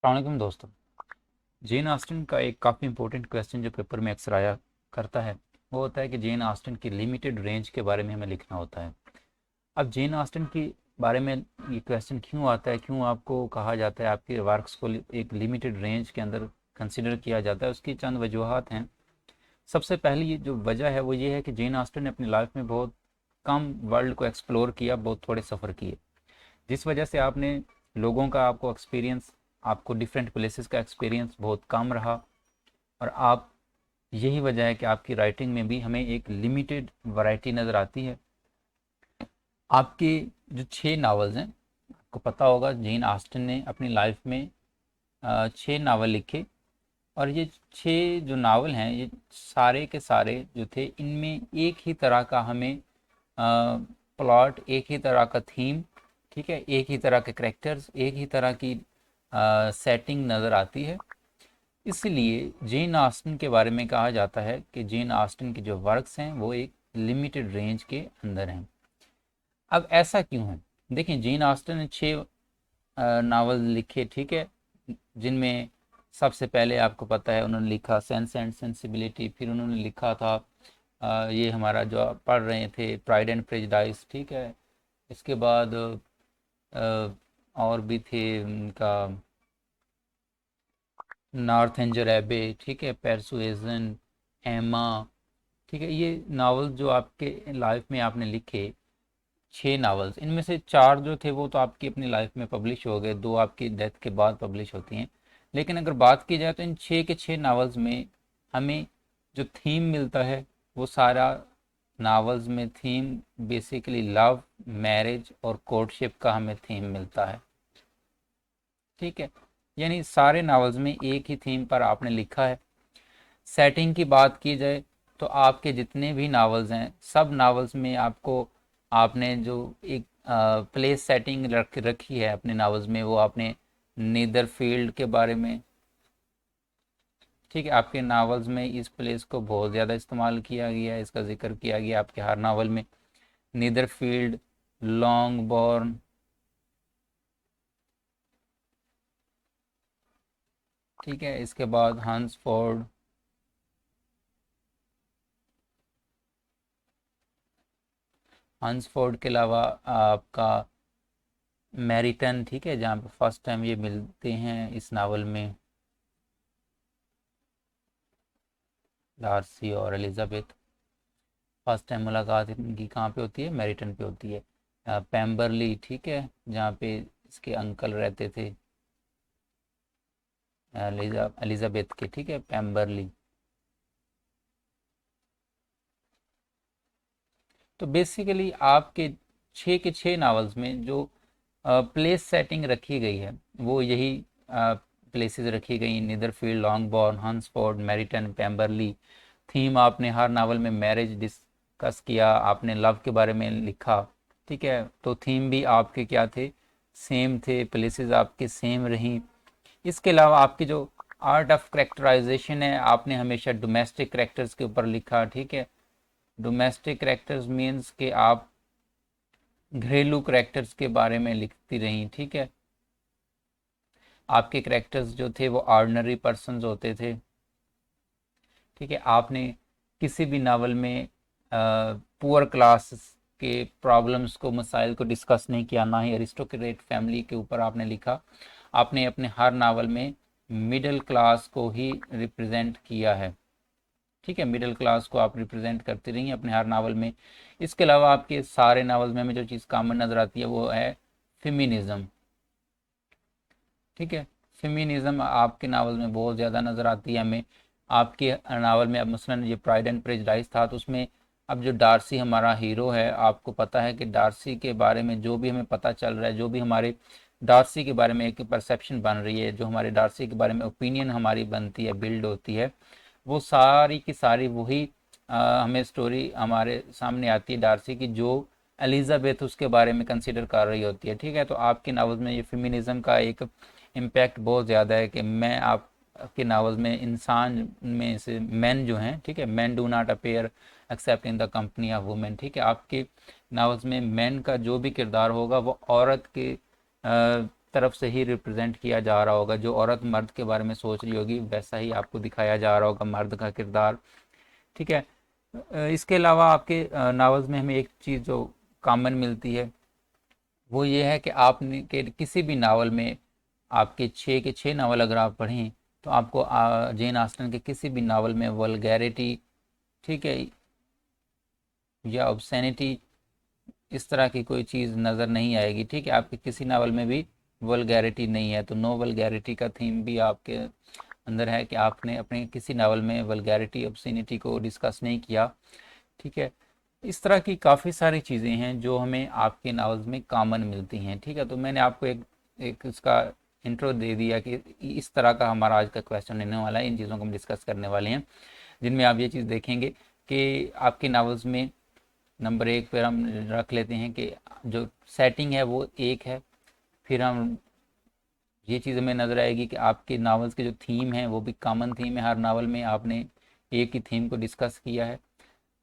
अस्सलाम दोस्तों। Jane Austen का एक काफ़ी इंपॉर्टेंट क्वेश्चन जो पेपर में अक्सर आया करता है वो होता है कि जेन ऑस्टिन की लिमिटेड रेंज के बारे में हमें लिखना होता है। अब जेन ऑस्टिन के बारे में ये क्वेश्चन क्यों आता है, क्यों आपको कहा जाता है आपके वर्क्स को एक लिमिटेड रेंज के अंदर कंसिडर किया जाता है, उसकी चंद वजूहत हैं। सबसे पहली ये जो वजह है वो ये है कि जेन ऑस्टिन ने अपनी लाइफ में बहुत कम वर्ल्ड को एक्सप्लोर किया, बहुत थोड़े सफ़र किए, जिस वजह से आपने लोगों का आपको एक्सपीरियंस, आपको डिफरेंट प्लेसेस का एक्सपीरियंस बहुत कम रहा। और आप, यही वजह है कि आपकी राइटिंग में भी हमें एक लिमिटेड वैरायटी नज़र आती है। आपके जो 6 नावल्स हैं, आपको पता होगा जेन ऑस्टन ने अपनी लाइफ में 6 नावल लिखे। और ये 6 जो नावल हैं ये सारे के सारे जो थे इनमें एक ही तरह का हमें प्लॉट, एक ही तरह का थीम, ठीक है, एक ही तरह के करेक्टर्स, एक ही तरह की सेटिंग नज़र आती है। इसलिए जेन ऑस्टन के बारे में कहा जाता है कि जेन ऑस्टन के जो वर्क्स हैं वो एक लिमिटेड रेंज के अंदर हैं। अब ऐसा क्यों है? देखिए, जेन ऑस्टन ने 6 नावल लिखे, ठीक है, जिनमें सबसे पहले आपको पता है उन्होंने लिखा सेंस एंड सेंसिबिलिटी, फिर उन्होंने लिखा था ये हमारा जो आप पढ़ रहे थे प्राइड एंड प्रेजुडिस, ठीक है। इसके बाद और भी थे उनका नॉर्थ एंजर एबे, ठीक है, परसुएजन, एमा, ठीक है। ये नावल जो आपके लाइफ में आपने लिखे, 6 नावल्स, इनमें से 4 जो थे वो तो आपकी अपनी लाइफ में पब्लिश हो गए, 2 आपकी डेथ के बाद पब्लिश होती हैं। लेकिन अगर बात की जाए तो इन 6 के 6 नावल्स में हमें जो थीम मिलता है वो सारा नावल्स में थीम बेसिकली लव, मैरिज और कोर्टशिप का हमें थीम मिलता है, ठीक है। यानी सारे नावल्स में एक ही थीम पर आपने लिखा है। सेटिंग की बात की जाए तो आपके जितने भी नावल्स हैं सब नावल्स में आपको, आपने जो एक प्लेस सेटिंग रखी है अपने नावल्स में, वो आपने नीदरफील्ड के बारे में, ठीक है, आपके नावल्स में इस प्लेस को बहुत ज़्यादा इस्तेमाल किया गया है, इसका जिक्र किया गया आपके हर नावल में। नीदरफील्ड, लॉन्गबॉर्न, ठीक है, इसके बाद हंसफोर्ड, हंसफोर्ड के अलावा आपका मैरिटन, ठीक है, जहाँ पे फर्स्ट टाइम ये मिलते हैं इस नावल में, डार्सी और एलिजाबेथ। फर्स्ट टाइम मुलाकात इनकी कहाँ पे होती है? मैरिटन पे होती है। पैम्बरली, ठीक है, जहाँ पे इसके अंकल रहते थे एलिजाबेथ के, ठीक है, पैम्बरली। तो बेसिकली आपके 6 के 6 नावल्स में जो प्लेस सेटिंग रखी गई है वो यही प्लेसेस रखी गई, नीदरफील्ड, लॉन्गबॉर्न, हंसफोर्ड, मैरिटन, पैम्बरली। थीम आपने हर नावल में मैरिज डिस्कस किया, आपने लव के बारे में लिखा, ठीक है, तो थीम भी आपके क्या थे? सेम थे, प्लेसेस आपके सेम रहीं। इसके अलावा आपकी जो आर्ट ऑफ करेक्टराइजेशन है, आपने हमेशा डोमेस्टिक करेक्टर्स के ऊपर लिखा, ठीक है। डोमेस्टिक करेक्टर्स मीन्स कि आप घरेलू करेक्टर्स के बारे में लिखती रहीं, ठीक है। आपके करेक्टर्स जो थे वो ऑर्डिनरी पर्सन्स होते थे, ठीक है। आपने किसी भी नावल में पुअर क्लास के प्रॉब्लम्स को, मसाइल को डिस्कस नहीं किया, ना ही अरिस्टोक्रेट फैमिली के ऊपर आपने लिखा। आपने अपने हर नावल में मिडिल क्लास को ही रिप्रेजेंट किया है, ठीक है, मिडिल क्लास को आप रिप्रेजेंट करती रही हैं अपने हर नावल में। इसके अलावा आपके सारे नावल में हमें जो चीज़ कॉमन नज़र आती है वो है फेमिनिज़म, ठीक है। फेमिनिज्म आपके नावल में बहुत ज़्यादा नज़र आती है हमें। आपके नावल में अब मसलन ये प्राइड एंड प्रेजुडिस था, तो उसमें अब जो डार्सी हमारा हीरो है, आपको पता है कि डार्सी के बारे में जो भी हमें पता चल रहा है, जो भी हमारे डार्सी के बारे में एक परसेप्शन बन रही है, जो हमारे डार्सी के बारे में ओपिनियन हमारी बनती है, बिल्ड होती है, वो सारी की सारी वही हमें स्टोरी हमारे सामने आती है डार्सी की, जो एलिजाबेथ उसके बारे में कंसिडर कर रही होती है, ठीक है। तो आपके नावल में ये फेमिनिज्म का एक इम्पैक्ट बहुत ज़्यादा है कि मैं आपके नावल में इंसान में से मैन जो हैं, ठीक है, man do not appear accept in the company of women, ठीक है। आपके नावल्स में मैन का जो भी किरदार होगा वो औरत के तरफ से ही रिप्रेजेंट किया जा रहा होगा। जो औरत मर्द के बारे में सोच रही होगी वैसा ही आपको दिखाया जा रहा होगा मर्द का किरदार, ठीक है। इसके अलावा आपके नावल्स में हमें एक चीज़ जो कॉमन मिलती है वो ये है कि आपने के किसी भी नावल में आपके 6 नावल अगर आप पढ़ें तो आपको जेन आस्टन के किसी भी नावल में वल्गैरिटी, ठीक है, या ऑब्सैनिटी इस तरह की कोई चीज़ नज़र नहीं आएगी, ठीक है। आपके किसी नावल में भी वल्गैरिटी नहीं है। तो नो वल्गैरिटी का थीम भी आपके अंदर है कि आपने अपने किसी नावल में वल्गैरिटी ऑब्सैनिटी को डिस्कस नहीं किया, ठीक है। इस तरह की काफ़ी सारी चीज़ें हैं जो हमें आपके नावल्स में कॉमन मिलती हैं, ठीक है। तो मैंने आपको एक एक इसका इंट्रो दे दिया कि इस तरह का हमारा आज का क्वेश्चन रहने वाला है। इन चीज़ों को हम डिस्कस करने वाले हैं जिनमें आप ये चीज़ देखेंगे कि आपके नावल्स में नंबर 1 पर हम रख लेते हैं कि जो सेटिंग है वो एक है। फिर हम ये चीज़ हमें नज़र आएगी कि आपके नावल्स के जो थीम है वो भी कॉमन थीम है। हर नावल में आपने एक ही थीम को डिस्कस किया है।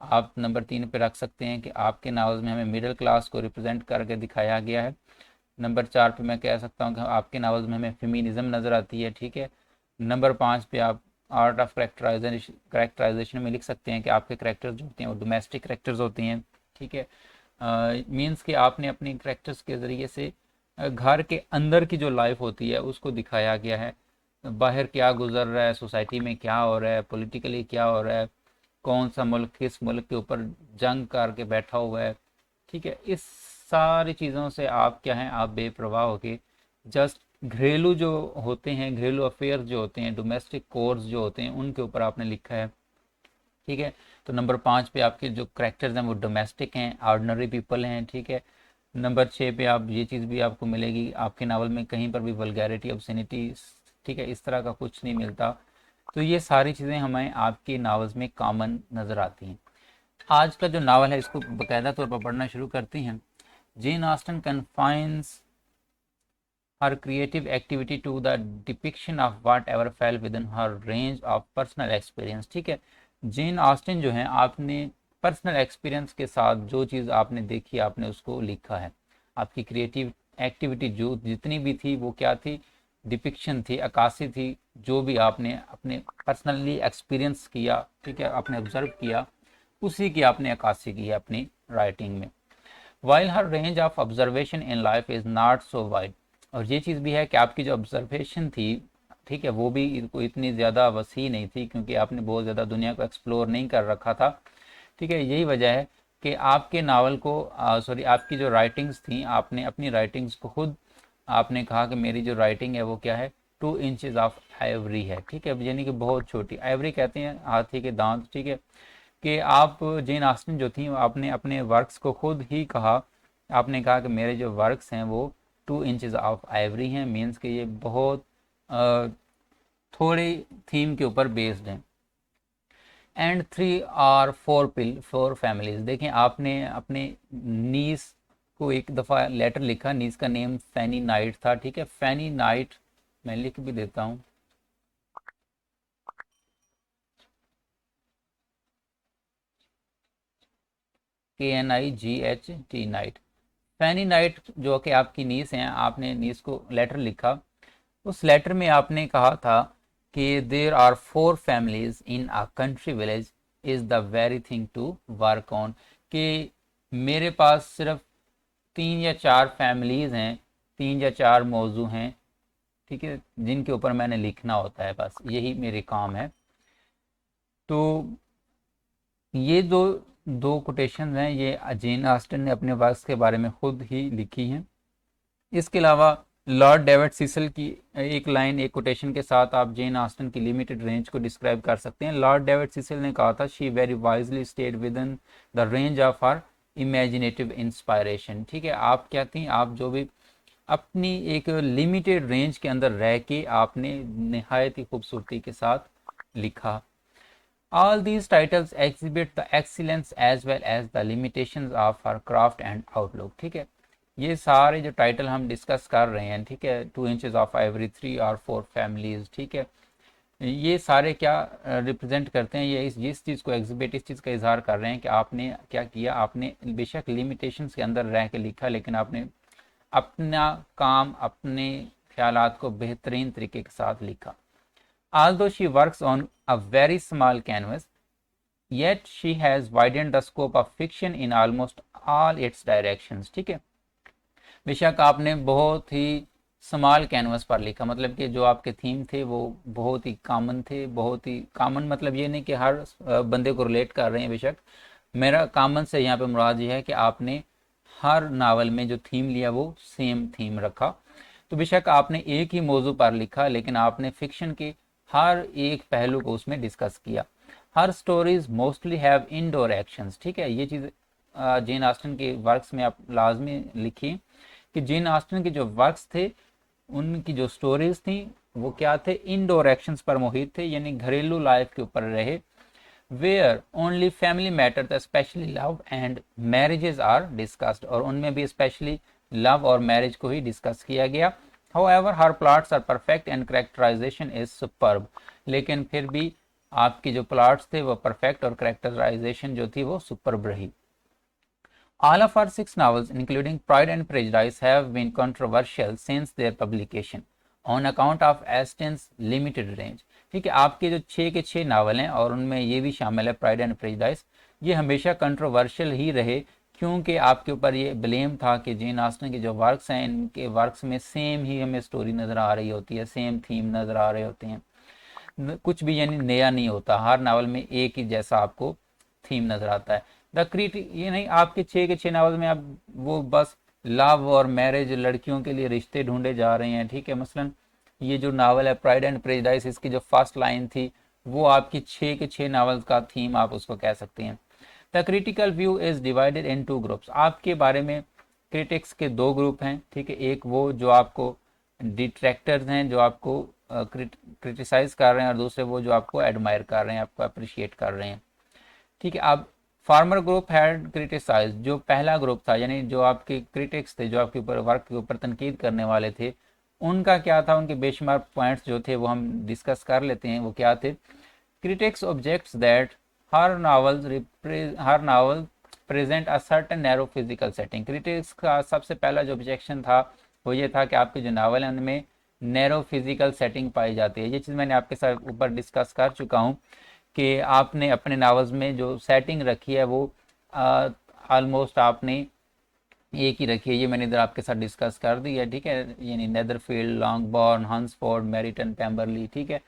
आप नंबर 3 पे रख सकते हैं कि आपके नावल्स में हमें मिडिल क्लास को रिप्रेजेंट करके दिखाया गया है। नंबर 4 पे मैं कह सकता हूँ कि आपके नावल्स में हमें फेमिनिज्म नज़र आती है, ठीक है। नंबर 5 पे आप आर्ट ऑफ करेक्टराइजेशन में लिख सकते हैं कि आपके करेक्टर्स जो होते हैं वो डोमेस्टिक करेक्टर्स होते हैं, ठीक है। मीन्स कि आपने अपने करेक्टर्स के ज़रिए से घर के अंदर की जो लाइफ होती है उसको दिखाया गया है। बाहर क्या गुजर रहा है, सोसाइटी में क्या हो रहा है, पॉलिटिकली क्या हो रहा है, कौन सा मुल्क किस मुल्क के ऊपर जंग करके बैठा हुआ है, ठीक है। इस सारी चीज़ों से आप क्या हैं, आप बेप्रवाह होके जस्ट घरेलू जो होते हैं, घरेलू अफेयर्स जो होते हैं, डोमेस्टिक कोर्स जो होते हैं उनके ऊपर आपने लिखा है, ठीक है। तो नंबर 5 पे आपके जो करेक्टर्स हैं वो डोमेस्टिक हैं, ऑर्डिनरी पीपल हैं, ठीक है। नंबर 6 पे आप ये चीज़ भी आपको मिलेगी आपके नावल में कहीं पर भी वल्गैरिटी ऑब्सैनिटी, ठीक है, इस तरह का कुछ नहीं मिलता। तो ये सारी चीज़ें हमें आपके नावल्स में कॉमन नज़र आती हैं। आज का जो नावल है इसको बाकायदा तौर पर पढ़ना शुरू करते हैं। Jane Austen confines her creative activity to the depiction of whatever fell within her range of personal experience, ठीक है। जेन ऑस्टन जो है आपने पर्सनल एक्सपीरियंस के साथ जो चीज़ आपने देखी आपने उसको लिखा है। आपकी क्रिएटिव एक्टिविटी जो जितनी भी थी वो क्या थी, डिपिक्शन थी, अक्कासी थी, जो भी आपने अपने पर्सनली एक्सपीरियंस किया, ठीक है, आपने ऑब्जर्व किया उसी की आपने अक्कासी की है अपनी राइटिंग में। While her range of observation in life is not so wide, और ये चीज़ भी है कि आपकी जो ऑब्जर्वेशन थी, ठीक है, वो भी कोई इतनी ज़्यादा वसी नहीं थी क्योंकि आपने बहुत ज़्यादा दुनिया को एक्सप्लोर नहीं कर रखा था, ठीक है। यही वजह है कि आपके नावल को सॉरी आपकी जो राइटिंग्स थी आपने अपनी राइटिंग्स को खुद आपने कहा कि मेरी जो राइटिंग है वो क्या है, 2 इंचेस ऑफ आइवरी है, ठीक है। यानी कि बहुत छोटी, आइवरी कहते हैं हाथी के दांत, ठीक है। कि आप जेन ऑस्टन जो थी आपने अपने वर्क्स को खुद ही कहा, आपने कहा कि मेरे जो वर्क्स हैं वो 2 इंचेस ऑफ आइवरी हैं। मीन्स कि ये बहुत थोड़ी थीम के ऊपर बेस्ड हैं। एंड 3 और 4 फैमिलीज, देखें आपने अपने नीस को एक दफ़ा लेटर लिखा, नीस का नेम फैनी नाइट था, ठीक है। फैनी नाइट मैं लिख भी देता हूँ, KNIGHT नाइट, फैनी नाइट जो कि आपकी नीस हैं, आपने नीस को लेटर लिखा। उस लेटर में आपने कहा था कि there are 4 families in a country village is the very thing to work on, कि मेरे पास सिर्फ 3 या 4 फैमिलीज़ हैं, 3 या 4 मौजू हैं, ठीक है, जिनके ऊपर मैंने लिखना होता है, बस यही मेरे काम है। तो ये दो दो कोटेशन हैं, ये जेन ऑस्टन ने अपने वर्क्स के बारे में खुद ही लिखी हैं। इसके अलावा लॉर्ड डेविड सिसल की एक लाइन एक कोटेशन के साथ आप जेन ऑस्टन की लिमिटेड रेंज को डिस्क्राइब कर सकते हैं। लॉर्ड डेविड सिसल ने कहा था, she very wisely stayed with in the range of her imaginative inspiration, ठीक है। आप क्या थी, आप जो भी अपनी एक लिमिटेड रेंज के अंदर रह के आपने नहायत ही खूबसूरती के साथ लिखा। All these titles exhibit the excellence as well as the limitations of her craft and outlook, ठीक है। ये सारे जो टाइटल हम डिस्कस कर रहे हैं, ठीक है, 2 इंचेस ऑफ आइवरी, 3 और 4 फैमिलीज, ठीक है, ये सारे क्या रिप्रेजेंट करते हैं, ये इस चीज़ को एग्जिबिट, इस चीज़ का इजहार कर रहे हैं कि आपने क्या किया, आपने बेशक लिमिटेशंस के अंदर रह के लिखा लेकिन आपने अपना काम, अपने ख्यालात को बेहतरीन तरीके के साथ लिखा। Although she works on a very small canvas, yet she has widened the scope of fiction in almost all its directions। ठीक है, बेशक आपने बहुत ही स्मॉल कैनवस पर लिखा, मतलब कि जो आपके थीम थे वो बहुत ही कॉमन थे। बहुत ही कॉमन मतलब ये नहीं कि हर बंदे को रिलेट कर रहे हैं, बेशक मेरा कॉमन से यहाँ पे मुराद ये है कि आपने हर नावल में जो थीम लिया वो सेम थीम रखा। तो बेशक आपने एक ही मौजू पर लिखा, लेकिन आपने फिक्शन के हर एक पहलू को उसमें डिस्कस किया। Her stories mostly have indoor actions. ठीक है, ये चीज़ जेन ऑस्टन के वर्क्स में आप लाजमी लिखिए कि जेन ऑस्टन के जो वर्क्स थे उनकी जो स्टोरीज थी वो क्या थे, इनडोर एक्शंस पर मोहित थे, यानी घरेलू लाइफ के ऊपर रहे। Where only family matters specially love and marriages are discussed, और उनमें भी स्पेशली लव और मैरिज को ही डिस्कस किया गया। However, her plots are perfect and characterization is superb, लेकिन फिर भी आपकी जो प्लॉट्स थे वो परफेक्ट और करेक्टराइजेशन जो थी वो सुपर्ब रही। All of our 6 novels, including Pride and Prejudice, have been controversial since their publication on account of Austen's limited range। ठीक है, आपके जो 6 के 6 नावल हैं और उनमें ये भी शामिल है प्राइड एंड प्रेजुडिस, ये हमेशा कंट्रोवर्शियल ही रहे, क्योंकि आपके ऊपर ये ब्लेम था कि जेन ऑस्टन के जो वर्क्स हैं इनके वर्क्स में सेम ही हमें स्टोरी नज़र आ रही होती है, सेम थीम नज़र आ रहे होते हैं, कुछ भी यानी नया नहीं होता, हर नावल में एक ही जैसा आपको थीम नज़र आता है। द क्रिटिक, ये नहीं आपके 6 के 6 नावल में आप वो बस लव और मैरिज, लड़कियों के लिए रिश्ते ढूंढे जा रहे हैं। ठीक है, मसलन ये जो नावल है प्राइड एंड प्रेजुडिस, इसकी जो फर्स्ट लाइन थी वो आपकी 6 के 6 नावल का थीम आप उसको कह सकते हैं। The critical view is divided in 2 groups. आपके बारे में क्रिटिक्स के 2 ग्रुप हैं। ठीक है, एक वो जो आपको डिट्रैक्टर्स हैं, जो आपको क्रिटिसाइज कर रहे हैं, और दूसरे वो जो आपको एडमायर कर रहे हैं, आपको अप्रिशिएट कर रहे हैं। ठीक है, अब फार्मर ग्रुप हैड क्रिटिसाइज, जो पहला ग्रुप था यानी जो आपके क्रिटिक्स थे, जो आपके ऊपर वर्क के ऊपर तनकीद करने वाले थे, उनका क्या था, उनके बेशुमार पॉइंट्स जो थे वो हम डिस्कस कर लेते हैं। वो क्या थे? Critics objects that her novel present a certain narrow physical setting. Critics का सबसे पहला जो ऑब्जेक्शन था वो ये था कि आपके जो नावल है उनमें नैरो फिजिकल सेटिंग पाई जाती है। ये चीज़ मैंने आपके साथ ऊपर डिस्कस कर चुका हूँ कि आपने अपने नावल्स में जो सेटिंग रखी है वो ऑलमोस्ट आपने एक ही रखी है। ये मैंने इधर आपके साथ डिस्कस कर दी है। ठीक है, यानी नेदरफील्ड, लॉन्गबॉर्न, हंसफोर्ड, मेरिटन, पेम्बरली। ठीक है,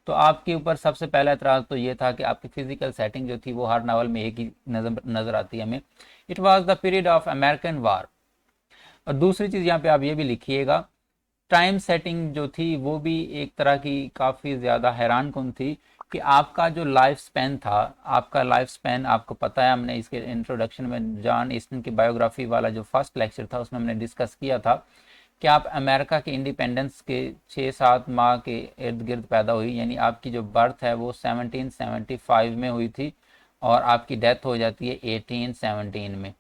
तो आपके ऊपर सबसे पहला एतराज़ तो ये था कि आपकी फिजिकल सेटिंग जो थी वो हर नावल में एक ही नज़र आती है हमें। It was the period of American war. और दूसरी चीज़ यहाँ पे आप ये भी लिखिएगा, टाइम सेटिंग जो थी वो भी एक तरह की काफ़ी ज़्यादा हैरान कुन थी कि आपका जो लाइफ स्पैन था, आपका लाइफ स्पैन आपको पता है, हमने इसके इंट्रोडक्शन में जॉन ईस्टन की बायोग्राफी वाला जो फर्स्ट लेक्चर था उसमें हमने डिस्कस किया था कि आप अमेरिका के इंडिपेंडेंस के 6-7 माह के इर्द गिर्द पैदा हुई, यानी आपकी जो बर्थ है वो 1775 में हुई थी और आपकी डेथ हो जाती है 1817 में।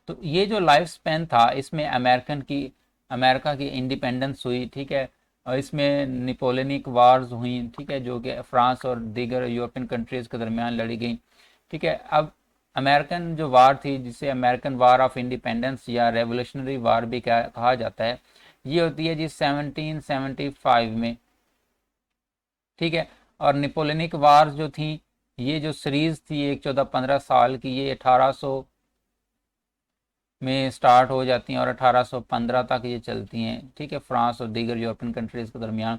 तो ये जो लाइफ स्पैन था इसमें अमेरिका की इंडिपेंडेंस हुई। ठीक है, और इसमें नेपोलियनिक वार्स हुई। ठीक है, जो कि फ्रांस और दीगर यूरोपियन कंट्रीज़ के दरमियान लड़ी गई। ठीक है, अब अमेरिकन जो वार थी, जिसे अमेरिकन वार ऑफ इंडिपेंडेंस या रेवोल्यूशनरी वार भी कहा जाता है, ये होती है जी 1775 में। ठीक है, और नेपोलियनिक वार्स जो थी, ये जो सीरीज थी एक 14-15 साल की, ये 1800 में स्टार्ट हो जाती हैं और 1815 तक ये चलती हैं। ठीक है, फ्रांस और दीगर यूरोपियन कंट्रीज़ के दरमियान।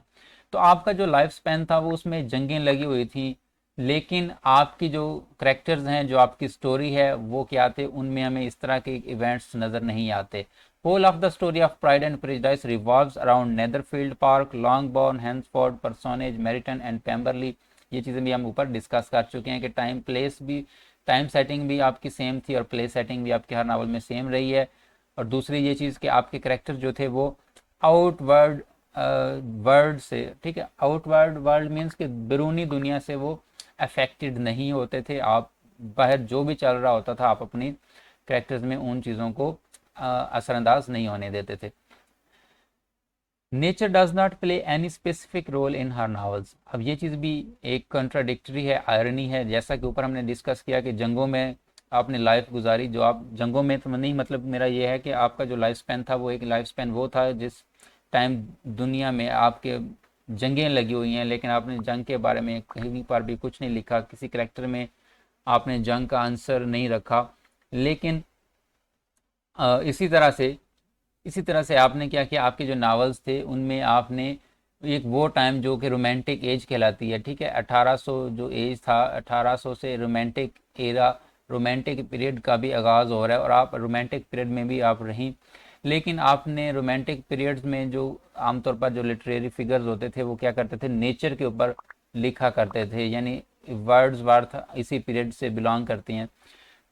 तो आपका जो लाइफ स्पैन था वो उसमें जंगें लगी हुई थी, लेकिन आपकी जो करेक्टर्स हैं, जो आपकी स्टोरी है वो क्या थे, उनमें हमें इस तरह के इवेंट्स नज़र नहीं आते। Whole of the story of Pride and Prejudice revolves around Netherfield Park, Longbourn, Hunsford, parsonage, Meryton and Pemberley. ये चीज़ें भी हम ऊपर डिस्कस कर चुके हैं कि टाइम सेटिंग भी आपकी सेम थी और प्लेस सेटिंग भी आपके हर नावल में सेम रही है। और दूसरी ये चीज़ कि आपके करेक्टर जो थे वो आउटवर्ड वर्ल्ड से, ठीक है, आउटवर्ड वर्ल्ड मीन्स कि बैरूनी दुनिया से वो अफेक्टेड नहीं होते थे। आप बाहर जो भी चल रहा होता था आप अपनी करेक्टर्स में उन चीज़ों को असरअंदाज नहीं होने देते थे। Nature does not play any specific role in her novels. अब ये चीज़ भी एक कंट्राडिक्टरी है, आयरनी है। जैसा कि ऊपर हमने डिस्कस किया कि जंगों में आपने लाइफ गुजारी, जो आप जंगों में तो नहीं, मतलब मेरा ये है कि आपका जो लाइफ स्पैन था वो एक लाइफ स्पैन वो था जिस टाइम दुनिया में आपके जंगें लगी हुई हैं, लेकिन आपने जंग के बारे में कहीं पर भी कुछ नहीं लिखा, किसी करेक्टर में आपने जंग का आंसर नहीं रखा। लेकिन इसी तरह से आपने क्या किया, आपके जो नावल्स थे उनमें आपने एक वो टाइम जो कि रोमांटिक एज कहलाती है, ठीक है, 1800 जो एज था, 1800 से रोमांटिक एरा, रोमांटिक पीरियड का भी आगाज़ हो रहा है और आप रोमांटिक पीरियड में भी आप रहीं। लेकिन आपने रोमांटिक पीरियड्स में जो आमतौर पर जो लिटरेरी फिगर्स होते थे वो क्या करते थे, नेचर के ऊपर लिखा करते थे, यानी वर्ड्सवर्थ इसी पीरियड से बिलोंग करती हैं।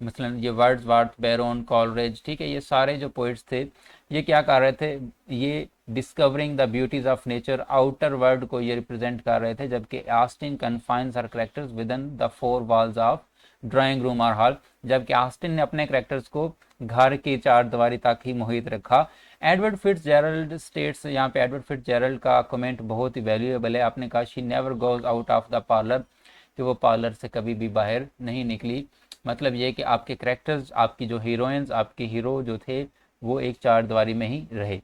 मसलन ये वर्ड्सवर्थ, बैरोन, कॉलरेज, ठीक है, ये सारे जो पोइट्स थे ये क्या कर रहे थे, ये discovering the beauties of nature, outer world को ये रिप्रेजेंट कर रहे थे, जबकि Austen confines her characters within the four walls of drawing room और हॉल, जबकि ऑस्टिन ने अपने करेक्टर्स को घर की चार दीवारी तक ही मोहित रखा। एडवर्ड फिट्जजेरल्ड स्टेट्स, यहाँ पे एडवर्ड फिट्जजेरल्ड का कमेंट बहुत ही वैल्यूएबल है, आपने कहा she never goes out of the parlour, कि वो पार्लर से कभी भी बाहर नहीं निकली। मतलब ये कि आपके करेक्टर्स, आपकी जो हीरोइंस, आपके हीरो जो थे वो एक चार दीवारी में ही रहे।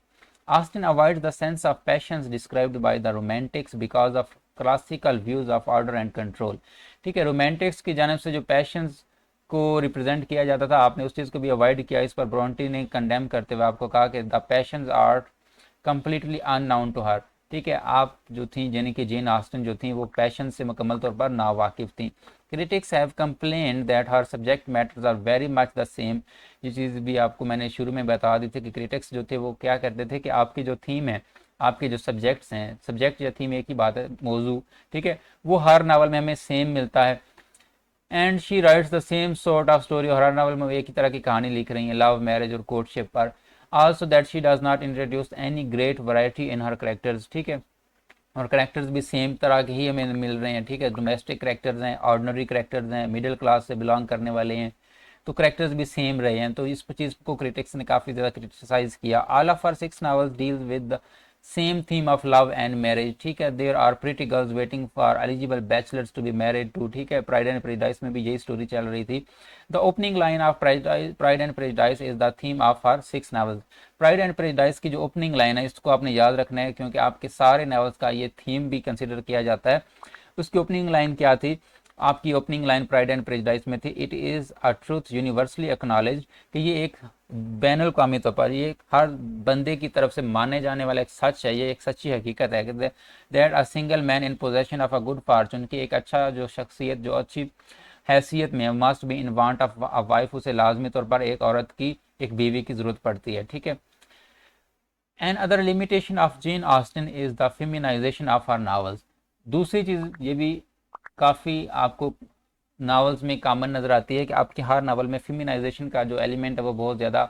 Austin avoids the sense of patience described by the Romantics because of classical views of order and control. ठीक है, रोमांटिक्स की जानब से जो पैशंस को रिप्रेजेंट किया जाता था आपने उस चीज़ को भी अवॉइड किया। इस पर ब्रोंटी ने कंडेम करते हुए आपको कहा कि the passions are completely unknown to her. ठीक है, आप जो थी यानी कि जेन ऑस्टिन जो थी वो पैशन से मुकम्मल तौर पर नावाकिफ थी। Critics have complained that her subject matters are very much the same. ये चीज़ भी आपको मैंने शुरू में बता दी थी कि क्रिटिक्स जो थे वो क्या करते थे कि आपकी जो थीम है, आपके जो सब्जेक्ट्स हैं, सब्जेक्ट या थीम एक ही बात है, मौजू, ठीक है, वो हर नावल में हमें सेम मिलता है। And she writes the same sort of story, और हर नावल में वो एक ही तरह की कहानी लिख रही है, लव, मैरिज और कोर्टशिप पर। Also that she does not introduce any great variety in her characters. ठीक है, और करेक्टर्स भी सेम तरह के ही हमें मिल रहे हैं। ठीक है, डोमेस्टिक करेक्टर्स हैं, ऑर्डिनरी करेक्टर्स हैं, मिडिल क्लास से बिलोंग करने वाले हैं, तो करेक्टर्स भी सेम रहे हैं। तो इस चीज़ को क्रिटिक्स ने काफ़ी ज़्यादा क्रिटिसाइज किया। All of her 6 novels deal with the same theme of love and marriage. ठीक है, there are pretty girls waiting for eligible bachelors to be married to. ठीक है, प्राइड एंड प्रेजुडिस में भी यही स्टोरी चल रही थी। The opening line of Pride and Prejudice is the theme of her 6 novels. Pride and Prejudice की जो ओपनिंग लाइन है इसको आपने याद रखना है, क्योंकि आपके सारे नॉवेल्स का ये थीम भी कंसिडर किया जाता है। उसकी ओपनिंग लाइन क्या थी, आपकी opening line pride and prejudice में थी, it is a truth universally acknowledge, कि ये एक बैनुल अक़वामी तौर पर ये हर बंदे की तरफ से माने जाने वाला एक सच है, ये एक सच्ची हकीकत है कि that a single man in possession of a good Fortune, की एक अच्छा जो शख्सियत जो अच्छी हैसियत में must be in want of a wife, उसे लाजमी तौर पर एक औरत की, एक बीवी की ज़रूरत पड़ती है। ठीक है, and other limitation of Jane Austen is the feminisation of her novels. दूसरी चीज़ ये भी काफ़ी आपको नावल्स में कॉमन नज़र आती है कि आपके हर नावल में फेमिनाइजेशन का जो एलिमेंट है वो बहुत ज़्यादा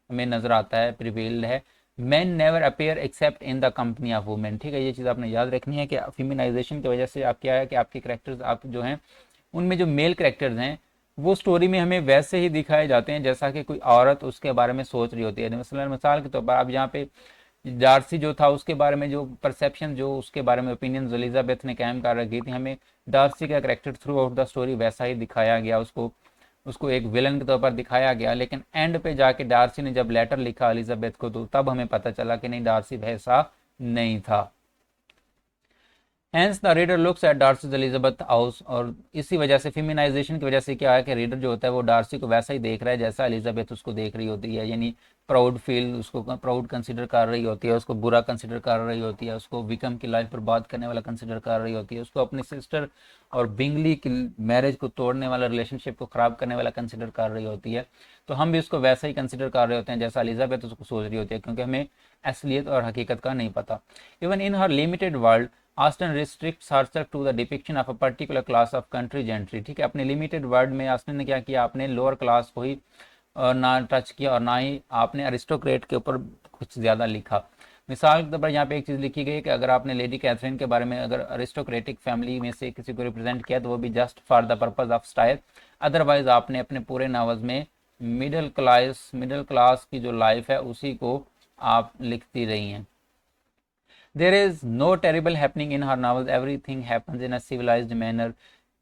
हमें नज़र आता है, प्रिवेल्ड है। Man never appear accept in the company of women. ठीक है, ये चीज़ आपने याद रखनी है कि फेमिनाइजेशन की वजह से आप क्या है कि आपके करेक्टर्स आप जो हैं उनमें जो मेल करेक्टर्स हैं वो स्टोरी में हमें वैसे ही दिखाए जाते हैं जैसा कि कोई औरत उसके बारे में सोच रही होती है। मसलन मिसाल के तौर पर आप यहाँ पे डार्सी जो था उसके बारे में जो परसेप्शन, जो उसके बारे में ओपिनियन एलिजाबेथ ने कायम कर रखी थी, हमें डार्सी का character through out the story वैसा ही दिखाया गया, उसको उसको एक विलन के तौर पर दिखाया गया। लेकिन एंड पे जाके डार्सी ने जब लेटर लिखा एलिजाबेथ को तो तब हमें पता चला कि नहीं, डार्सी वैसा नहीं था। Hence the reader looks at Darcy's Elizabeth house, और इसी वजह से फेमिनाइजेशन की वजह से क्या है कि रीडर जो होता है वो डार्सी को वैसा ही देख रहा है जैसा एलिजाबेथ उसको देख रही होती है, यानी प्राउड फील, उसको प्राउड कंसिडर कर रही होती है, उसको बुरा कंसिडर कर रही होती है, उसको विकम की लाइफ बर्बाद करने वाला कंसिडर कर रही होती है, उसको अपनी सिस्टर और बिंगली की मैरिज को तोड़ने वाला, रिलेशनशिप को ख़राब करने वाला कंसिडर कर रही होती है। तो हम भी उसको वैसा ही कंसिडर कर रहे होते हैं जैसा एलिजाबेथ उसको सोच रही होती है, क्योंकि हमें असलियत और हकीकत का नहीं पता। Even in her limited world Austen restricts herself to the depiction of a particular class of country gentry. ठीक है, अपने लिमिटेड वर्ड में ऑस्टन ने क्या किया, आपने लोअर क्लास को ही ना टच किया और ना ही आपने अरिस्टोक्रेट के ऊपर कुछ ज़्यादा लिखा। मिसाल के तौर पर यहाँ पे एक चीज़ लिखी गई कि अगर आपने लेडी कैथरीन के बारे में अगर अरिस्टोक्रेटिक फैमिली में से किसी को रिप्रेजेंट किया तो वो भी just for the purpose of style, otherwise आपने अपने पूरे नावल्स में मिडिल क्लास की जो लाइफ है उसी को आप लिखती रही हैं। There is no terrible happening in her novels. Everything happens in a civilized manner.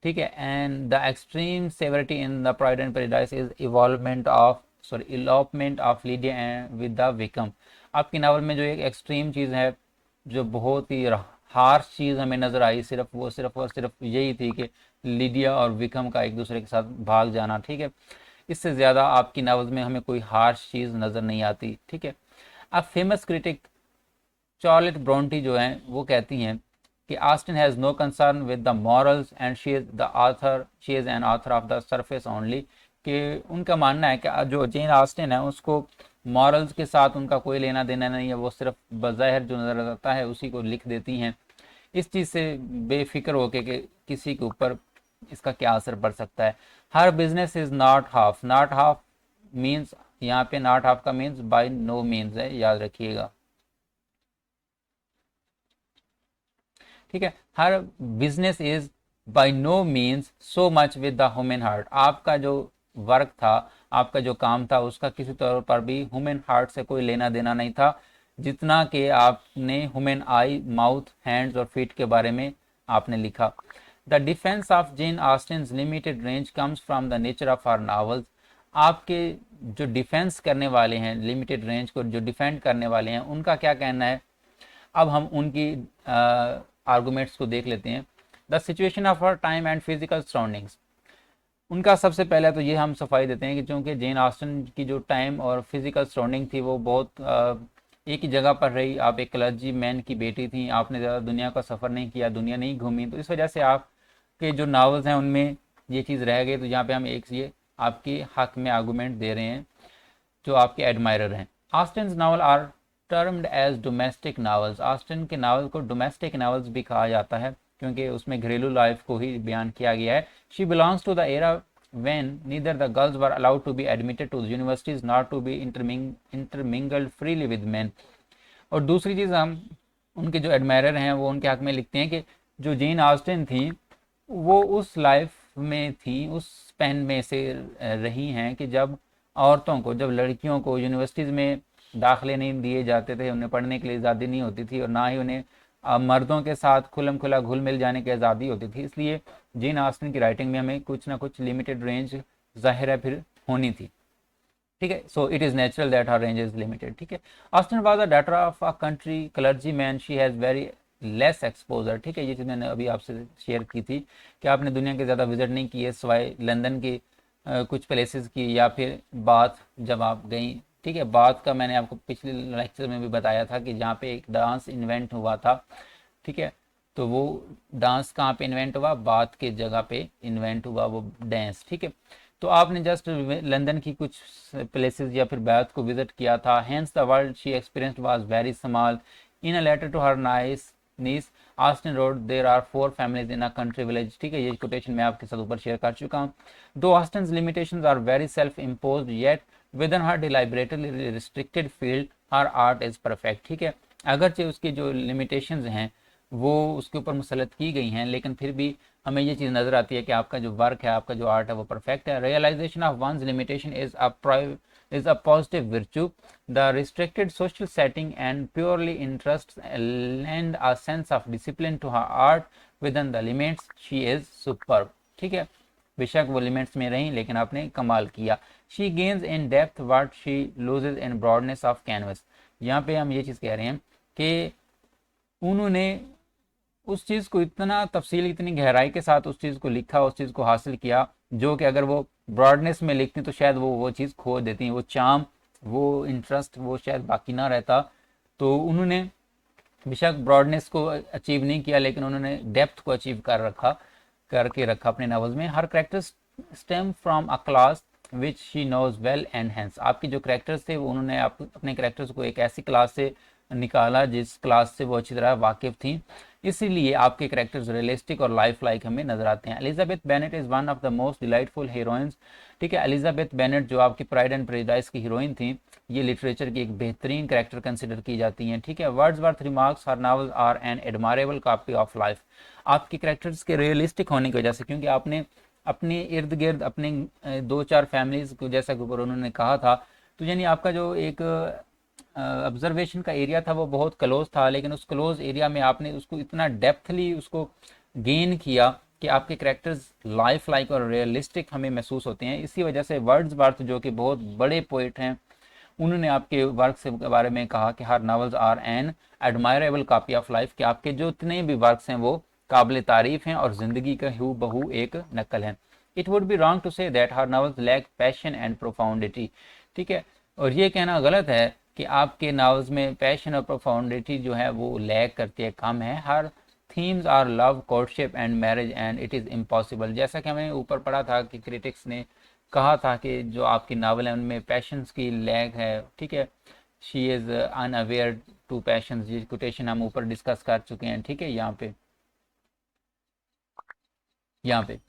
ठीक है। And the extreme severity in the Pride and Prejudice is elopement of Lydia and with the Wickham. आपकी novel में जो एक extreme चीज़ है, जो बहुत ही harsh चीज़ हमें नज़र आई, सिर्फ और सिर्फ यही थी कि लीडिया और विकम का एक दूसरे के साथ भाग जाना। ठीक है, इससे ज़्यादा आपकी नावल में हमें कोई हार्श चीज़ नज़र नहीं आती। ठीक है। अब फेमस क्रिटिक चार्लेट ब्रोंटी जो हैं वो कहती हैं कि Austen has no concern with the morals and she is an author of the surface only. कि उनका मानना है कि जो जेन ऑस्टिन है उसको मॉरल्स के साथ उनका कोई लेना देना नहीं है, वो सिर्फ बज़ाहिर जो नज़र आता है उसी को लिख देती हैं। इस चीज़ से बेफिक्र होके कि किसी के ऊपर इसका क्या असर पड़ सकता है। Her business is not half means, यहाँ पे नॉट हाफ का मीन्स बाय नो मीन्स है, याद रखिएगा। ठीक है, her business is by no means so much with the human heart. आपका जो वर्क था, आपका जो काम था, उसका किसी तौर पर भी ह्यूमन हार्ट से कोई लेना देना नहीं था, जितना कि आपने ह्यूमन आई, माउथ, हैंड्स और फीट के बारे में आपने लिखा। The defence of Jane Austen's limited range comes from the nature of her novels. आपके जो डिफेंस करने वाले हैं, लिमिटेड रेंज को जो डिफेंड करने वाले हैं, उनका क्या कहना है। अब हम उनकी आर्गूमेंट्स को देख लेते हैं। The situation of our time and physical surroundings. उनका सबसे पहले तो ये हम सफाई देते हैं कि चूँकि जेन ऑस्टन की जो टाइम और फिजिकल सराउंडिंग थी वो बहुत एक ही जगह पर रही। आप एक क्लर्जी मैन की बेटी थी, आपने ज़्यादा दुनिया का सफ़र नहीं किया, दुनिया नहीं घूमी, तो इस वजह से आपके जो नावल्स हैं उनमें ये चीज़ रह गई। तो यहाँ पे हम एक ये आपके हक में आर्गूमेंट दे रहे हैं जो आपके एडमायरर हैं। Austen's novel are termed as domestic novels. Austen के नावल को डोमेस्टिक नावल्स भी कहा जाता है क्योंकि उसमें घरेलू लाइफ को ही बयान किया गया है। She belongs to the era when neither the girls were allowed to be admitted to the universities nor to be intermingled freely with men। और दूसरी चीज़, हम उनके जो एडमायरर हैं वो उनके हक में लिखते हैं कि जो जेन ऑस्टिन थी वो उस लाइफ में थी, उस पेन में से रही हैं कि जब औरतों को, जब लड़कियों को यूनिवर्सिटीज़ में दाखिले नहीं दिए जाते थे, उन्हें पढ़ने के लिए आज़ादी नहीं होती थी और ना ही उन्हें मर्दों के साथ खुलम खुला घुल मिल जाने की आज़ादी होती थी। इसलिए जेन ऑस्टिन की राइटिंग में हमें कुछ ना कुछ लिमिटेड रेंज ज़ाहिर है फिर होनी थी। ठीक है, so it is natural that her range is limited. ठीक है, Austin was a daughter of a country clergy man, she has very less exposure. ठीक है, ये चीज़ मैंने अभी आपसे शेयर की थी कि आपने दुनिया के ज़्यादा विजिट नहीं किए सिवाय लंदन की कुछ प्लेसेस की या फिर बाथ जब आप गई। ठीक है, बाथ का मैंने आपको पिछले लेक्चर में भी बताया था कि जहाँ पे एक डांस इन्वेंट हुआ था। ठीक है, तो वो डांस कहाँ पे इन्वेंट हुआ, बाथ के जगह पे इन्वेंट हुआ वो डांस। ठीक है, तो आपने जस्ट लंदन की कुछ प्लेसेस या फिर बाथ को विजिट किया था। Hence the world she experienced was very small. In a letter to her nice niece Austen wrote there are 4 families in a country village. ठीक है, ये कोटेशन मैं आपके साथ ऊपर शेयर कर चुका हूँ। Though Austen's limitations are very self imposed yet within her deliberately restricted field her art is perfect. ठीक है, अगरचे उसकी जो लिमिटेशंस हैं वो उसके ऊपर मुसलत की गई हैं, लेकिन फिर भी हमें ये चीज़ नज़र आती है कि आपका जो वर्क है, आपका जो आर्ट है वो परफेक्ट है। Realisation of one's limitation is a positive virtue. The restricted social setting and purely interests lend a sense of discipline to her art within the limits. She is superb। ठीक है, बेशक वो limits में रही लेकिन आपने कमाल किया। She gains in depth what she loses in broadness of canvas. यहाँ पे हम ये चीज़ कह रहे हैं कि उन्होंने उस चीज़ को इतना तफसील, इतनी गहराई के साथ उस चीज़ को लिखा, उस चीज़ को हासिल किया, जो कि अगर वो ब्रॉडनेस में लिखती तो शायद वो चीज़ खो देती, वो चाम, वो इंटरेस्ट वो शायद बाकी ना रहता। तो उन्होंने बेशक ब्रॉडनेस को अचीव नहीं किया लेकिन उन्होंने डेप्थ को अचीव करके रखा अपने नावल्स में। Her characters stem from a class which she knows well and hence. आपके जो करेक्टर्स थे वो उन्होंने अपने करेक्टर्स को एक ऐसी क्लास से निकाला जिस क्लास से वो अच्छी तरह वाकिफ थी, इसीलिए आपके करेक्टर्स रियलिस्टिक और लाइफ लाइक हमें नजर आते हैं। Elizabeth Bennet is one of the most delightful heroines. ठीक है, एलिजाबेथ बेनेट जो आपकी प्राइड एंड प्रेजुडिस की हीरोइन थी, ये लिटरेचर की एक बेहतरीन करेक्टर कंसिडर की जाती हैं। ठीक है, Wordsworth remarks her novels are an admirable copy of life. आपके करेक्टर्स के रियलिस्टिक होने की वजह से, क्योंकि आपने अपने इर्द गिर्द अपने 2-4 फैमिलीज को, जैसा कि ऊपर उन्होंने कहा था, तो यानी आपका जो एक ऑब्जर्वेशन का एरिया था वो बहुत क्लोज था, लेकिन उस क्लोज एरिया में आपने उसको इतना डेप्थली उसको गेन किया कि आपके करेक्टर्स लाइफ लाइक और रियलिस्टिक हमें महसूस होते हैं। इसी वजह से वर्ड्सवर्थ जो कि बहुत बड़े पोइट हैं, उन्होंने आपके वर्क के बारे में कहा कि her novels are an admirable copy of life, कि आपके जो इतने भी वर्क्स हैं वो काबिल तारीफ हैं और ज़िंदगी का हू बहू एक नकल है। It would be wrong to say that her novels lack passion and profundity, ठीक है, और ये कहना गलत है कि आपके नावल्स में पैशन और प्रोफाउंडिटी जो है वो लैक करती है, कम है। Her themes are love, courtship and marriage and it is impossible. जैसा कि हमने ऊपर पढ़ा था कि क्रिटिक्स ने कहा था कि जो आपकी नावल है उनमें पैशंस की लैग है, ठीक है, she is unaware to passions, ये कोटेशन हम ऊपर डिस्कस कर चुके हैं, ठीक है। यहाँ पे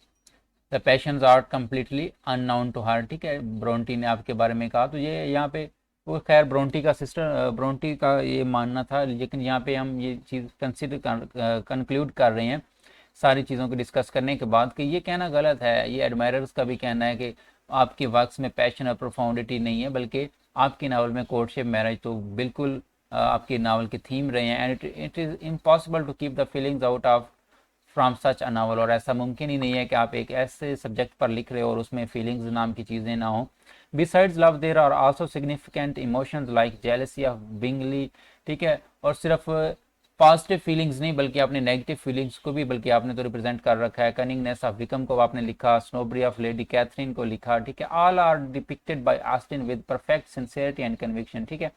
the passions are completely unknown to her, ठीक है, ब्रोंटी ने आपके बारे में कहा। तो ये यहाँ पे वो खैर ब्रोंटी का सिस्टर, ब्रोंटी का ये मानना था, लेकिन यहाँ पे हम ये चीज़ कंक्लूड कर रहे हैं सारी चीज़ों को डिस्कस करने के बाद कि ये कहना गलत है। ये एडमायरर्स का भी कहना है कि आपके वर्क्स में पैशन और प्रोफाउंडिटी नहीं है, बल्कि आपकी नावल में कोर्टशिप मैरिज तो बिल्कुल आपके नावल के थीम रहे हैं। And it is impossible to keep the feelings out of from such a novel, और ऐसा मुमकिन ही नहीं है कि आप एक ऐसे सब्जेक्ट पर लिख रहे हो और उसमें फीलिंग्स नाम की चीज़ें ना हो। Besides love there are also significant emotions like jealousy of Bingley, ठीक है, और सिर्फ पॉजिटिव फीलिंग्स नहीं बल्कि आपने नेगेटिव फीलिंग्स को भी बल्कि आपने तो रिप्रेजेंट कर रखा है। कनिंगनेस ऑफ विकम को आपने लिखा, स्नोबरी ऑफ लेडी कैथरीन को लिखा, ठीक है, all are depicted by Austen with perfect sincerity and conviction, ठीक है।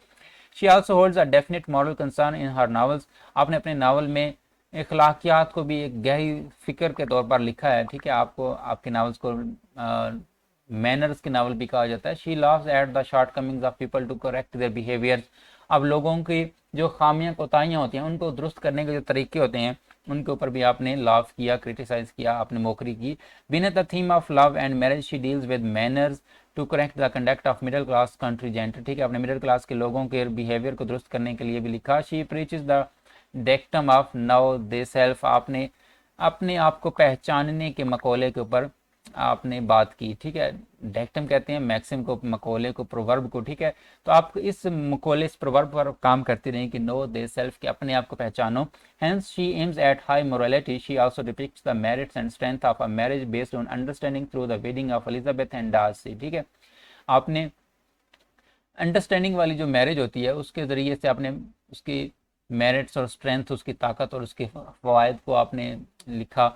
She also holds a definite moral concern in her novels, आपने अपने नावल में इखलाकियात को भी एक गहरी फिक्र के तौर पर लिखा है, ठीक है। आपको आपके नावल्स को मैनर्स के नावल भी कहा जाता है। She loves at the shortcomings of people to correct their behaviour, अब लोगों की जो खामियां कोताहियां होती हैं उनको दुरुस्त करने के जो तरीके होते हैं उनके ऊपर भी आपने लाफ किया, क्रिटिसाइज किया, आपने मोकरी की। Within the theme of love and marriage she deals with manners to correct the conduct of middle class country gentry, ठीक है, आपने मिडिल क्लास के लोगों के बिहेवियर को दुरुस्त करने के लिए भी लिखा। She preaches the dictum of know thy self, आपने अपने आप को पहचानने के मकौले के ऊपर आपने बात की, ठीक है। डेक्टम कहते हैं मैक्सिम को, मकौले को, प्रोवर्ब को, ठीक है। तो आप इस मकौले, इस प्रोवर्ब पर काम करते रहें कि नो दे सेल्फ, के अपने आप को पहचानो। Hence she aims at high morality, she also depicts the merits and strength of a marriage based on understanding through the wedding of Elizabeth and Darcy, ठीक है। आपने अंडरस्टैंडिंग वाली जो मैरिज होती है उसके ज़रिए से आपने उसकी मेरिट्स और स्ट्रेंथ, उसकी ताकत और उसके फ़वाद को आपने लिखा।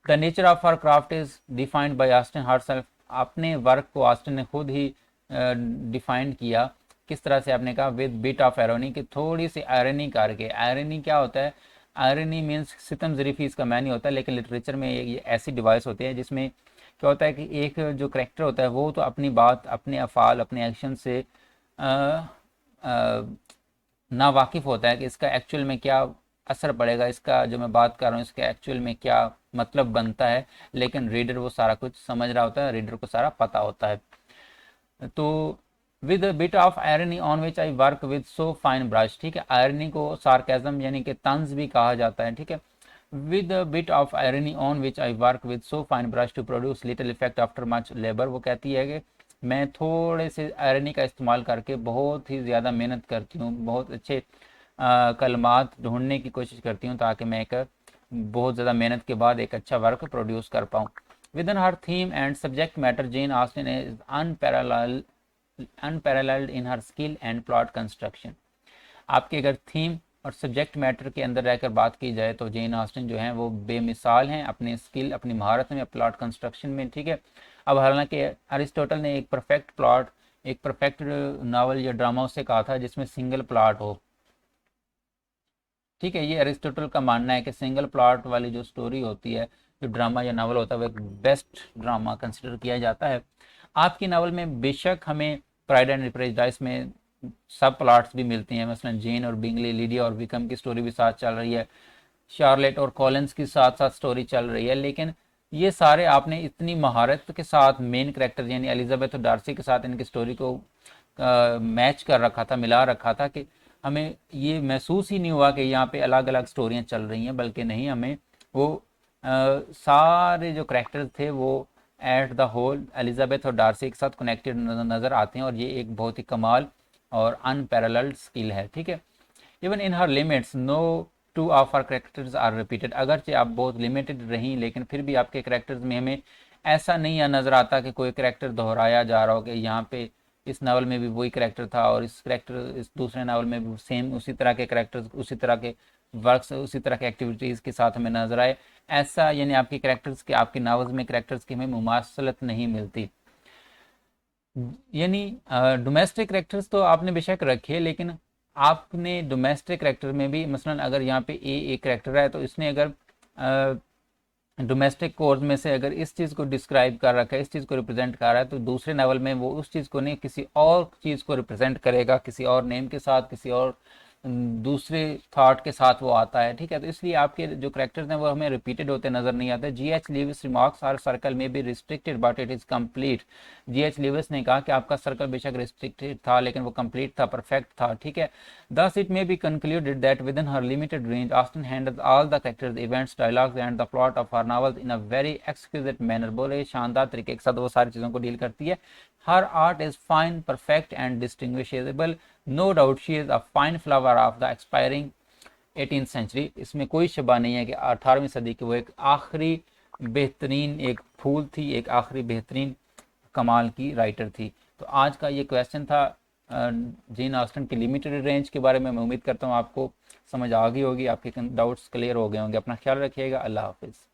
The nature of her craft is defined by Austin herself, अपने वर्क को ऑस्टिन ने खुद ही डिफाइन किया। किस तरह से आपने कहा, विद बिट ऑफ एरोनी, कि थोड़ी सी आयरनी करके। आयरनी क्या होता है, आयरनी मीन्स सितम ज़रीफ़ी इसका मैनी होता है, लेकिन लिटरेचर में ये ऐसी डिवाइस होती है जिसमें क्या होता है कि एक जो करेक्टर होता है वो तो अपनी बात, अपने अफ़ाल, अपने एक्शन से ना वाकिफ़ होता है कि इसका एक्चुअल में क्या असर पड़ेगा, इसका जो मैं बात कर रहा हूँ इसका एक्चुअल में क्या मतलब बनता है, लेकिन रीडर वो सारा कुछ समझ रहा होता है, रीडर को सारा पता होता है। तो with bit of irony on which I work with so fine brush, ठीक है, आयरनी को सार्केज्म यानी कि तंज भी कहा जाता है, ठीक है। With bit of irony on which I work with so fine brush to produce little effect after much labour, वो कहती है कि मैं थोड़े से आयरनी का इस्तेमाल करके बहुत ही ज़्यादा मेहनत करती हूँ, बहुत अच्छे कलमात ढूंढने की कोशिश करती हूँ ताकि मैं एक बहुत ज़्यादा मेहनत के बाद एक अच्छा वर्क प्रोड्यूस कर पाऊँ। With in her theme and subject matter Jane Austen is unparalleled in her skill and plot construction, आपके अगर थीम और सब्जेक्ट मैटर के अंदर रहकर बात की जाए तो जेन ऑस्टिन जो है वो बेमिसाल हैं अपने स्किल, अपनी महारत में, प्लॉट कंस्ट्रक्शन में, ठीक है। अब हालांकि अरिस्टोटल ने एक परफेक्ट प्लॉट, एक परफेक्ट नावल या ड्रामा उससे कहा था जिसमें सिंगल प्लॉट हो, ठीक है। ये अरिस्टोटल का मानना है कि सिंगल प्लॉट वाली जो स्टोरी होती है, जो ड्रामा या नावल होता है, वो एक बेस्ट ड्रामा कंसिडर किया जाता है। आपकी नावल में बेशक हमें प्राइड एंड प्रेजुडिस में सब प्लॉट्स भी मिलती हैं, मसलन जेन और बिंगली, लीडिया और विकम की स्टोरी भी साथ चल रही है, शार्लेट और कॉलिंस की साथ साथ स्टोरी चल रही है, लेकिन ये सारे आपने इतनी महारत के साथ मेन करेक्टर यानी एलिजाबेथ और डार्सी के साथ इनकी स्टोरी को मैच कर रखा था, मिला रखा था कि हमें ये महसूस ही नहीं हुआ कि यहाँ पे अलग अलग स्टोरियाँ चल रही हैं, बल्कि नहीं, हमें वो सारे जो करेक्टर्स थे वो एट द होल एलिजाबेथ और डार्सी के साथ कनेक्टेड नज़र आते हैं, और ये एक बहुत ही कमाल और अनपैरेलल्ड स्किल है, ठीक है। Even in her limits no two of her characters are repeated. अगरचे आप बहुत लिमिटेड रहीं लेकिन फिर भी आपके करेक्टर्स में हमें ऐसा नहीं नज़र आता कि कोई करेक्टर दोहराया जा रहा हो कि यहाँ पे इस नावल में भी वही करेक्टर था और इस करेक्टर इस दूसरे नावल में भी सेम उसी तरह के करेक्टर्स उसी तरह के वर्क्स उसी तरह के एक्टिविटीज़ के साथ हमें नजर आए। ऐसा यानी आपके करेक्टर्स के आपके नावल्स में करेक्टर्स की हमें मुमासलत नहीं मिलती। यानी डोमेस्टिक करेक्टर्स तो आपने बेशक रखे लेकिन आपने डोमेस्टिक करेक्टर में भी मसलन अगर यहाँ पे एक करेक्टर है तो इसने अगर डोमेस्टिक कोर्स में से अगर इस चीज़ को डिस्क्राइब कर रखा है इस चीज़ को रिप्रेजेंट कर रहा है तो दूसरे नावल में वो उस चीज़ को नहीं किसी और चीज़ को रिप्रेजेंट करेगा किसी और नेम के साथ किसी और दूसरे थॉट के साथ वो आता है। ठीक है, तो इसलिए आपके जो करेक्टर्स हैं वो हमें रिपीटेड होते नजर नहीं आते। GH. Lewes remarks her circle may be restricted but it is complete. GH. Lewes ने कहा कि आपका सर्कल बेशक रिस्ट्रिक्टेड था लेकिन वो कंप्लीट था, परफेक्ट था। ठीक है, thus it may be concluded that within her limited range Austen handles all the characters, events, dialogues and the plot of her novels in a very exquisite manner। बोले शानदार तरीके के साथ वो सारी चीज़ों को डील करती है। Her art is fine, perfect and distinguishable। No doubt she is a fine flower of the expiring 18th century। इसमें कोई शबा नहीं है कि 18वीं सदी की वो एक आखिरी बेहतरीन एक फूल थी, एक आखिरी बेहतरीन कमाल की राइटर थी। तो आज का ये क्वेश्चन था जेन ऑस्टन की लिमिटेड रेंज के बारे में। मैं उम्मीद करता हूँ आपको समझ आ गई होगी, आपके डाउट्स क्लियर हो गए होंगे। अपना ख्याल रखिएगा। अल्लाह हाफिज़।